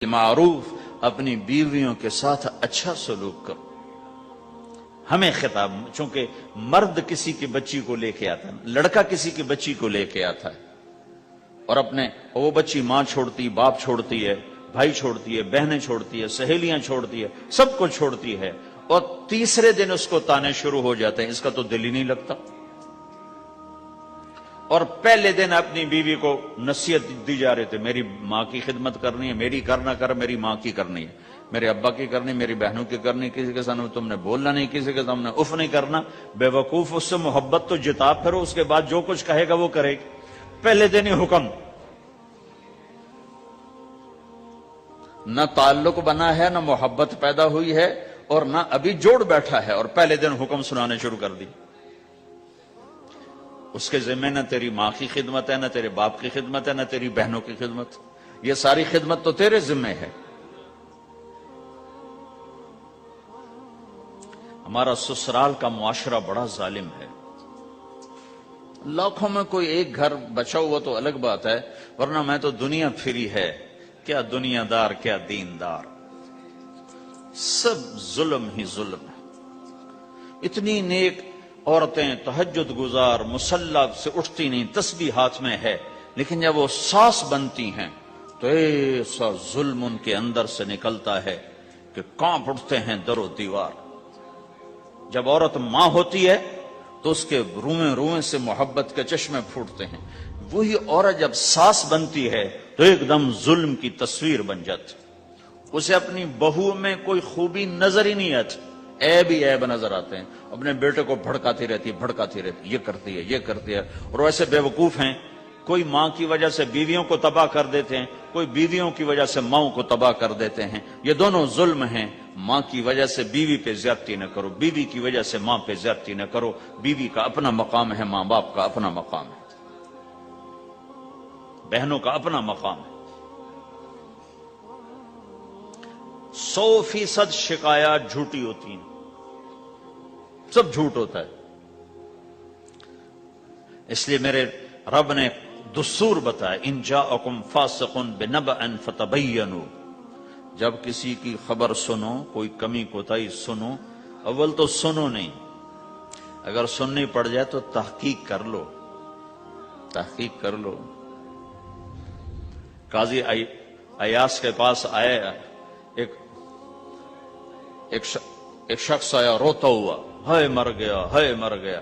معروف، اپنی بیویوں کے ساتھ اچھا سلوک کرو۔ ہمیں خطاب، چونکہ مرد کسی کی بچی کو لے کے آتا ہے، لڑکا کسی کی بچی کو لے کے آتا ہے اور وہ بچی ماں چھوڑتی، باپ چھوڑتی ہے، بھائی چھوڑتی ہے، بہنیں چھوڑتی ہے، سہیلیاں چھوڑتی ہے، سب کو چھوڑتی ہے، اور تیسرے دن اس کو تانے شروع ہو جاتے ہیں، اس کا تو دل ہی نہیں لگتا۔ اور پہلے دن اپنی بیوی کو نصیحت دی جا رہے تھے، میری ماں کی خدمت کرنی ہے، میری کرنا کر، میری ماں کی کرنی ہے، میرے ابا کی کرنی، میری بہنوں کی کرنی، کسی کے سامنے تم نے بولنا نہیں، کسی کے سامنے اف نہیں کرنا۔ بے وقوف، اس سے محبت تو جتا پھرو، اس کے بعد جو کچھ کہے گا وہ کرے گی۔ پہلے دن ہی حکم، نہ تعلق بنا ہے، نہ محبت پیدا ہوئی ہے، اور نہ ابھی جوڑ بیٹھا ہے، اور پہلے دن حکم سنانے شروع کر دی۔ اس کے ذمہ نہ تیری ماں کی خدمت ہے، نہ تیرے باپ کی خدمت ہے، نہ تیری بہنوں کی خدمت، یہ ساری خدمت تو تیرے ذمہ ہے۔ ہمارا سسرال کا معاشرہ بڑا ظالم ہے، لاکھوں میں کوئی ایک گھر بچا ہوا تو الگ بات ہے، ورنہ میں تو دنیا پھری ہے، کیا دنیا دار کیا دیندار، سب ظلم ہی ظلم ہے۔ اتنی نیک عورتیں تہجد گزار مصلی سے اٹھتی نہیں، تسبیح ہاتھ میں ہے، لیکن جب وہ ساس بنتی ہیں تو ایسا ظلم ان کے اندر سے نکلتا ہے کہ کانپ اٹھتے ہیں در و دیوار۔ جب عورت ماں ہوتی ہے تو اس کے روئیں روئیں سے محبت کے چشمے پھوٹتے ہیں، وہی عورت جب ساس بنتی ہے تو ایک دم ظلم کی تصویر بن جاتی، اسے اپنی بہو میں کوئی خوبی نظر ہی نہیں آتی، عیب ہی عیب نظر آتے ہیں، اپنے بیٹے کو بھڑکاتی رہتی، یہ کرتی ہے، یہ کرتی ہے۔ اور ویسے بے وقوف ہیں، کوئی ماں کی وجہ سے بیویوں کو تباہ کر دیتے ہیں، کوئی بیویوں کی وجہ سے ماں کو تباہ کر دیتے ہیں، یہ دونوں ظلم ہیں۔ ماں کی وجہ سے بیوی پہ زیادتی نہ کرو، بیوی کی وجہ سے ماں پہ زیادتی نہ کرو، بیوی کا اپنا مقام ہے، ماں باپ کا اپنا مقام ہے، بہنوں کا اپنا مقام ہے۔ 100% شکایات جھوٹی ہوتی ہیں، سب جھوٹ ہوتا ہے۔ اس لیے میرے رب نے دستور بتایا، ان جاءکم فاسق بنبأ فتبینوا، جب کسی کی خبر سنو، کوئی کمی کوتاہی سنو، اول تو سنو نہیں، اگر سننی پڑ جائے تو تحقیق کر لو، تحقیق کر لو۔ قاضی ایاس کے پاس آیا ایک شخص آیا روتا ہوا، ہائے مر گیا، ہائے مر گیا۔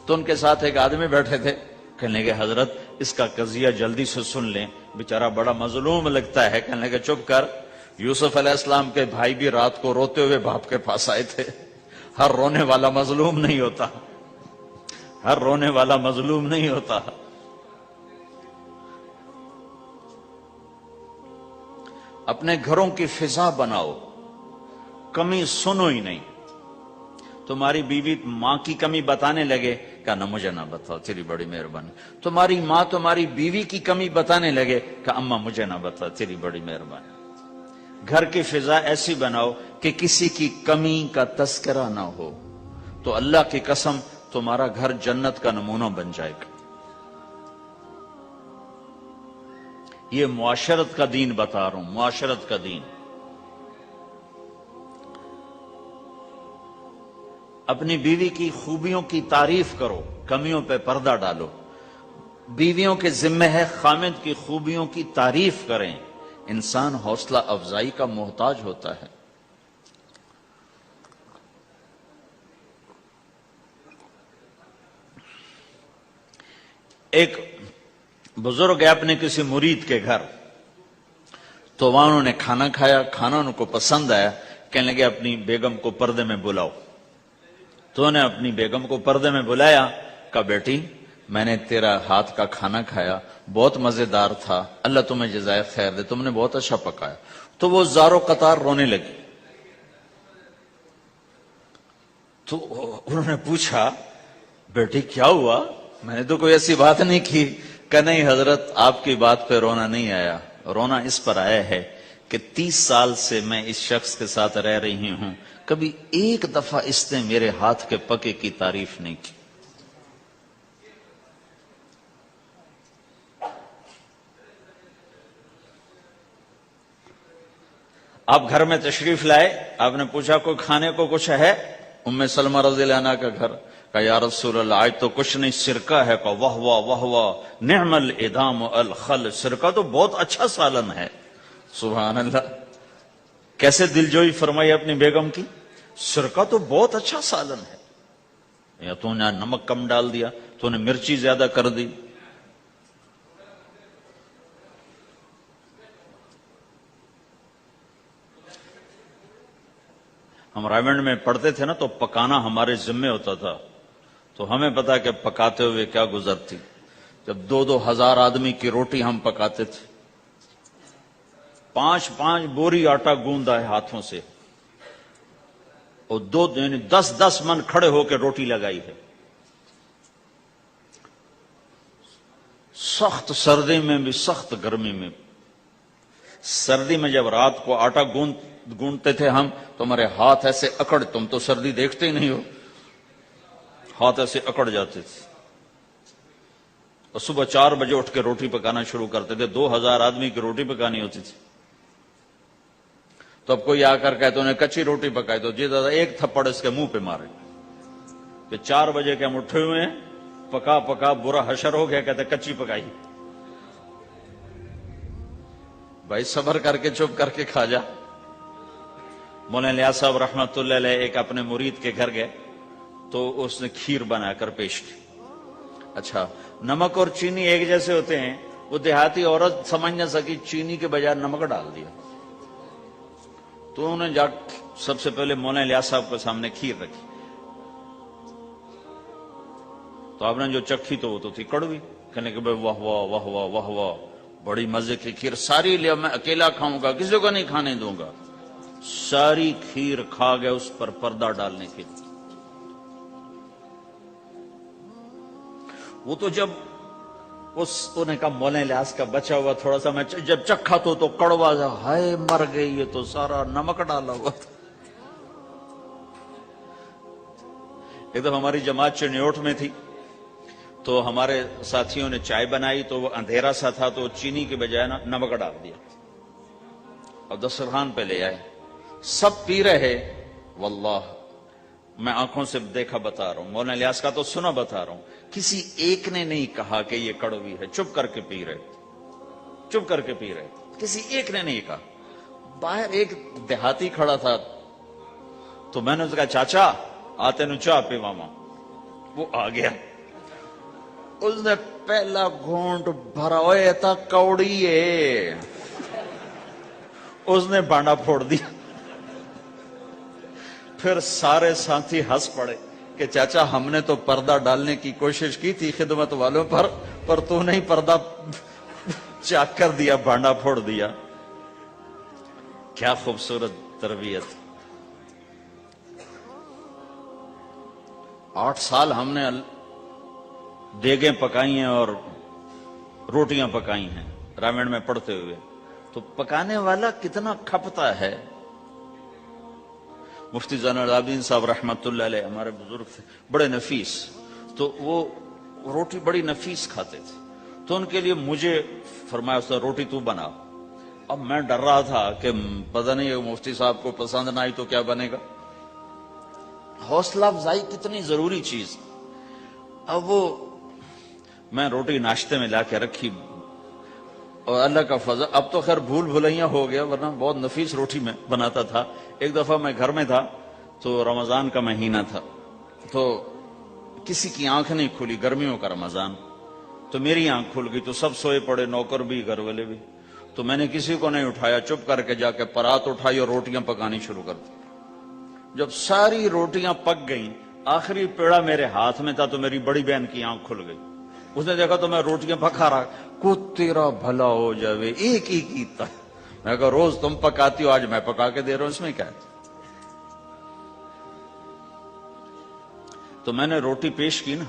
تو ان کے ساتھ ایک آدمی بیٹھے تھے، کہنے لگے حضرت اس کا قضیہ جلدی سے سن لیں، بیچارہ بڑا مظلوم لگتا ہے۔ کہنے لگے چپ کر، یوسف علیہ السلام کے بھائی بھی رات کو روتے ہوئے باپ کے پاس آئے تھے، ہر رونے والا مظلوم نہیں ہوتا، ہر رونے والا مظلوم نہیں ہوتا۔ اپنے گھروں کی فضا بناؤ، کمی سنو ہی نہیں۔ تمہاری بیوی ماں کی کمی بتانے لگے، کہا مجھے نہ بتاؤ، تیری بڑی مہربانی۔ تمہاری ماں تمہاری بیوی کی کمی بتانے لگے، کہا اماں مجھے نہ بتاؤ، تیری بڑی مہربانی۔ گھر کی فضا ایسی بناؤ کہ کسی کی کمی کا تذکرہ نہ ہو، تو اللہ کی قسم تمہارا گھر جنت کا نمونہ بن جائے گا۔ یہ معاشرت کا دین بتا رہا ہوں، معاشرت کا دین۔ اپنی بیوی کی خوبیوں کی تعریف کرو، کمیوں پہ پردہ ڈالو۔ بیویوں کے ذمہ ہے خامد کی خوبیوں کی تعریف کریں، انسان حوصلہ افزائی کا محتاج ہوتا ہے۔ ایک بزرگ ہے اپنے کسی مرید کے گھر، تو وہاں انہوں نے کھانا کھایا، کھانا ان کو پسند آیا، کہنے لگے اپنی بیگم کو پردے میں بلاؤ۔ تو انہوں نے اپنی بیگم کو پردے میں بلایا، کہا بیٹی میں نے تیرا ہاتھ کا کھانا کھایا، بہت مزیدار تھا، اللہ تمہیں جزائے خیر دے، تم نے بہت اچھا پکایا۔ تو وہ زار و قطار رونے لگی۔ تو انہوں نے پوچھا بیٹی کیا ہوا، میں نے تو کوئی ایسی بات نہیں کی۔ کہ نہیں حضرت آپ کی بات پہ رونا نہیں آیا، رونا اس پر آیا ہے کہ 30 سال سے میں اس شخص کے ساتھ رہ رہی ہوں، کبھی ایک دفعہ اس نے میرے ہاتھ کے پکے کی تعریف نہیں کی۔ آپ گھر میں تشریف لائے, آپ نے پوچھا کوئی کھانے کو کچھ ہے؟ ام سلمہ رضی اللہ عنہ کا گھر. کہا یا رسول اللہ آج تو کچھ نہیں, سرکہ ہے. کہا واہ واہ واہ واہ, نعم الادام الخل, سرکہ تو بہت اچھا سالن ہے. سبحان اللہ, کیسے دلجوئی فرمائی اپنی بیگم کی, سرکہ تو بہت اچھا سالن ہے. یا تو نے نمک کم ڈال دیا, تو نے مرچی زیادہ کر دی. ہم رائمنڈ میں پڑھتے تھے نا, تو پکانا ہمارے ذمے ہوتا تھا, تو ہمیں پتا کہ پکاتے ہوئے کیا گزرتی. جب 2,000 آدمی کی روٹی ہم پکاتے تھے, 5 بوری آٹا گوندا ہے ہاتھوں سے, اور 10 من کھڑے ہو کے روٹی لگائی ہے. سخت سردی میں بھی, سخت گرمی میں. سردی میں جب رات کو آٹا گونتے تھے ہم, تو ہمارے ہاتھ ایسے اکڑ, تم تو سردی دیکھتے ہی نہیں ہو, ہاتھ ایسے اکڑ جاتے تھے. اور صبح 4 بجے اٹھ کے روٹی پکانا شروع کرتے تھے. 2,000 آدمی کی روٹی پکانی ہوتی تھی. تو اب کوئی آ کر کہتے انہیں کچی روٹی پکائی, تو جی دادا ایک تھپڑ اس کے منہ پہ مارے کہ 4 بجے کے ہم اٹھے ہوئے ہیں, پکا پکا برا حشر ہو گیا, کہتے کچی پکائی. بھائی صبر کر کے چپ کر کے کھا جا. مولانا الیاس صاحب رحمت اللہ علیہ ایک اپنے مرید کے گھر گئے, تو اس نے کھیر بنا کر پیش کی. اچھا, نمک اور چینی ایک جیسے ہوتے ہیں, وہ دیہاتی عورت سمجھ نہ سکی, چینی کے بجائے نمک ڈال دیا. تو انہوں نے جا سب سے پہلے مولانا الیاس صاحب کے سامنے کھیر رکھی. تو آپ نے جو چکھی تو وہ تو تھی کڑوی. کہنے کہ بھائی واہ واہ واہ واہ واہ واہ, بڑی مزے کی کھیر, ساری لیا میں اکیلا کھاؤں گا, کسی کو نہیں کھانے دوں گا. ساری کھیر کھا گئے اس پر پردہ ڈالنے کے لیے. وہ تو جب انہوں نے کہا مولانا الیاس کا بچا ہوا تھوڑا سا میں جب چکھا تو کڑوا جا, ہائے مر گئی, یہ تو سارا نمک ڈالا ہوا تھا. ایک دفعہ ہماری جماعت چنیوٹ میں تھی, تو ہمارے ساتھیوں نے چائے بنائی, تو وہ اندھیرا سا تھا, تو چینی کے بجائے نمک ڈال دیا اور دسترخوان پہ لے آئے. سب پی رہے, واللہ میں آنکھوں سے دیکھا بتا رہا ہوں, مولانا الیاس کا تو سنا بتا رہا ہوں, کسی ایک نے نہیں کہا کہ یہ کڑوی ہے. چپ کر کے پی رہے, چپ کر کے پی رہے, کسی ایک نے نہیں کہا. باہر ایک دیہاتی کھڑا تھا, تو میں نے اس کا چاچا آتے نو چاہ پی ماما. وہ آ گیا, اس نے پہلا گھونٹ بھرا, اوے تا کوڑی ہے, اس نے بانڈا پھوڑ دیا. پھر سارے ساتھی ہنس پڑے کہ چاچا ہم نے تو پردہ ڈالنے کی کوشش کی تھی خدمت والوں پر تو نہیں پردہ چاک کر دیا, بانڈا پھوڑ دیا. کیا خوبصورت تربیت. 8 سال ہم نے دیگیں پکائی ہیں اور روٹیاں پکائی ہیں رامین میں پڑھتے ہوئے. تو پکانے والا کتنا کھپتا ہے. مفتی زین العابدین صاحب رحمت اللہ علیہ ہمارے بزرگ تھے, بڑے نفیس, تو وہ روٹی بڑی نفیس کھاتے تھے. تو ان کے لیے مجھے فرمایا اس نے روٹی تو بنا. اب میں ڈر رہا تھا کہ پتہ نہیں مفتی صاحب کو پسند نہ آئی تو کیا بنے گا. حوصلہ افزائی کتنی ضروری چیز. اب وہ میں روٹی ناشتے میں لا کے رکھی, اور اللہ کا فضل, اب تو خیر بھول بھلائیاں ہو گیا, ورنہ بہت نفیس روٹی میں بناتا تھا. ایک دفعہ میں گھر میں تھا, تو رمضان کا مہینہ تھا, تو کسی کی آنکھ نہیں کھلی, گرمیوں کا رمضان, تو میری آنکھ کھل گئی. تو سب سوئے پڑے, نوکر بھی گھر والے بھی. تو میں نے کسی کو نہیں اٹھایا, چپ کر کے جا کے پرات اٹھائی اور روٹیاں پکانی شروع کر دی. جب ساری روٹیاں پک گئیں, آخری پیڑا میرے ہاتھ میں تھا, تو میری بڑی بہن کی آنکھ کھل گئی. اس نے دیکھا تو میں روٹیاں پکا رہا, کو تیرا بھلا ہو جاوے, ایک ہی کیتا. میں کہا روز تم پکاتی ہو, آج میں پکا کے دے رہا ہوں, اس میں کیا ہے. تو میں نے روٹی پیش کی نا,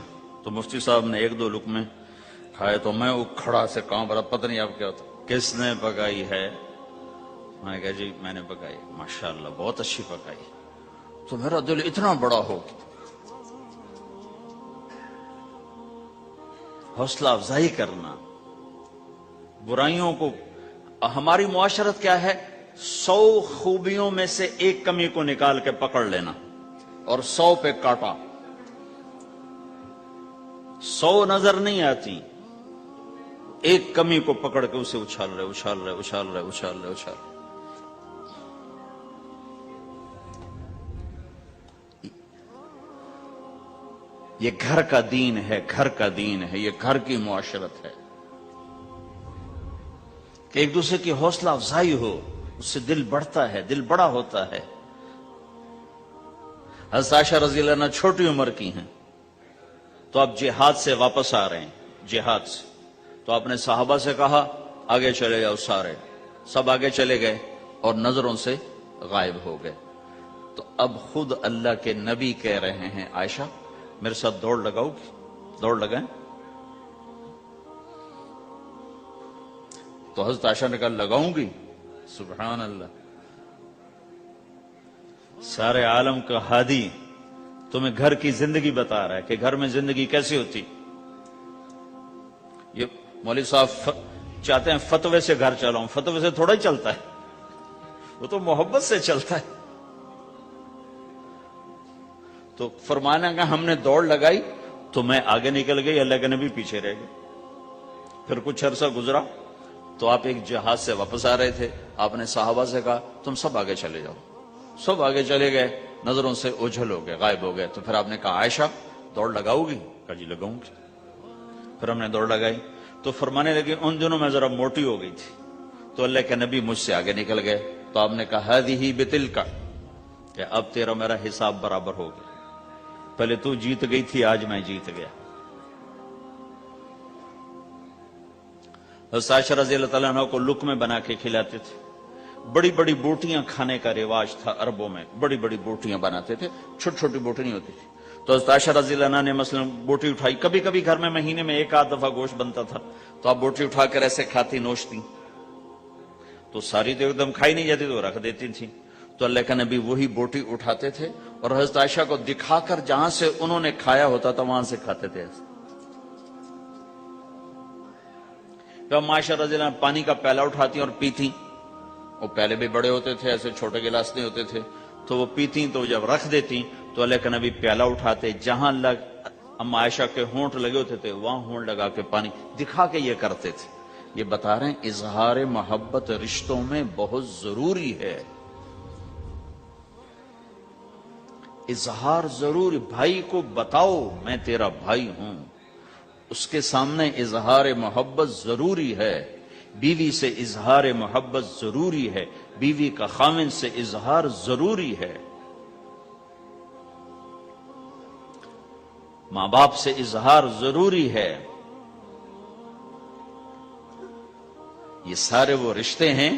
تو مفتی صاحب نے 1-2 لقمے کھائے, تو میں کھڑا سے کانپ رہا, پتہ نہیں اب کیا ہوتا, کس نے پکائی ہے. میں نے کہا جی میں نے پکائی. ماشاءاللہ بہت اچھی پکائی. تو میرا دل اتنا بڑا ہو گیا. حوصلہ افزائی کرنا, برائیوں کو. ہماری معاشرت کیا ہے, 100 خوبیوں میں سے ایک کمی کو نکال کے پکڑ لینا اور 100 پہ کاٹا. 100 نظر نہیں آتی، ایک کمی کو پکڑ کے اسے اچھال رہے اچھال رہے اچھال رہے اچھال رہے اچھال رہے. یہ گھر کا دین ہے، گھر کا دین ہے، یہ گھر کی معاشرت ہے کہ ایک دوسرے کی حوصلہ افزائی ہو، اس سے دل بڑھتا ہے، دل بڑا ہوتا ہے. حضرت عائشہ رضی اللہ عنہ چھوٹی عمر کی ہیں تو آپ جہاد سے واپس آ رہے ہیں، جہاد سے. تو آپ نے صحابہ سے کہا آگے چلے جاؤ، سارے سب آگے چلے گئے اور نظروں سے غائب ہو گئے. تو اب خود اللہ کے نبی کہہ رہے ہیں عائشہ میرے ساتھ دوڑ لگاؤ گی؟ دوڑ لگائیں. تو حضرت عائشہ نے کہا لگاؤں گی. سبحان اللہ، سارے عالم کا ہادی تمہیں گھر کی زندگی بتا رہا ہے کہ گھر میں زندگی کیسی ہوتی. یہ مولوی صاحب چاہتے ہیں فتوے سے گھر چلاؤں، فتوے سے تھوڑا ہی چلتا ہے، وہ تو محبت سے چلتا ہے. تو فرمانا کہ ہم نے دوڑ لگائی تو میں آگے نکل گئی، اللہ کے نبی پیچھے رہ گئے. پھر کچھ عرصہ گزرا تو آپ ایک جہاز سے واپس آ رہے تھے، آپ نے صحابہ سے کہا تم سب آگے چلے جاؤ. سب آگے چلے گئے، نظروں سے اوجھل ہو گئے، غائب ہو گئے. تو پھر آپ نے کہا عائشہ دوڑ لگاؤ گی؟ کہا جی لگاؤں گی. پھر ہم نے دوڑ لگائی تو فرمانے لگے ان دنوں میں ذرا موٹی ہو گئی تھی تو اللہ کے نبی مجھ سے آگے نکل گئے. تو آپ نے کہا ہذہ بتلک، کہ اب تیرا میرا حساب برابر ہو گیا، پہلے تو جیت گئی تھی، آج میں جیت گیا. حضرت عائشہ رضی اللہ تعالیٰ عنہ کو لقمے بنا کے کھلاتے تھے. بڑی بڑی بوٹیاں کھانے کا رواج تھا عربوں میں، بڑی بڑی بوٹیاں بناتے تھے، چھوٹی چھوٹی بوٹی نہیں ہوتی تھی. تو حضرت عائشہ رضی اللہ عنہ نے مثلا بوٹی اٹھائی، کبھی کبھی گھر میں مہینے میں ایک آدھ دفعہ گوشت بنتا تھا تو آپ بوٹی اٹھا کر ایسے کھاتی نوچتی، تو ساری تو ایک دم کھائی نہیں جاتی تو رکھ دیتی تھی. تو اللہ کا نبی وہی بوٹی اٹھاتے تھے اور حضرت عائشہ کو دکھا کر جہاں سے انہوں نے کھایا ہوتا تھا وہاں سے کھاتے تھے. عائشہ رضی اللہ عنہ پانی کا پیالہ اٹھاتی اور پیتی، وہ پہلے بھی بڑے ہوتے تھے، ایسے چھوٹے گلاس نہیں ہوتے تھے، تو وہ پیتی تو جب رکھ دیتی تو اللہ کا نبی پیالہ اٹھاتے، جہاں اما عائشہ کے ہونٹ لگے ہوتے تھے وہاں ہونٹ لگا کے پانی دکھا کے یہ کرتے تھے. یہ بتا رہے ہیں اظہار محبت رشتوں میں بہت ضروری ہے، اظہار ضروری. بھائی کو بتاؤ میں تیرا بھائی ہوں، اس کے سامنے اظہار محبت ضروری ہے. بیوی سے اظہار محبت ضروری ہے، بیوی کا خاوند سے اظہار ضروری ہے، ماں باپ سے اظہار ضروری ہے. یہ سارے وہ رشتے ہیں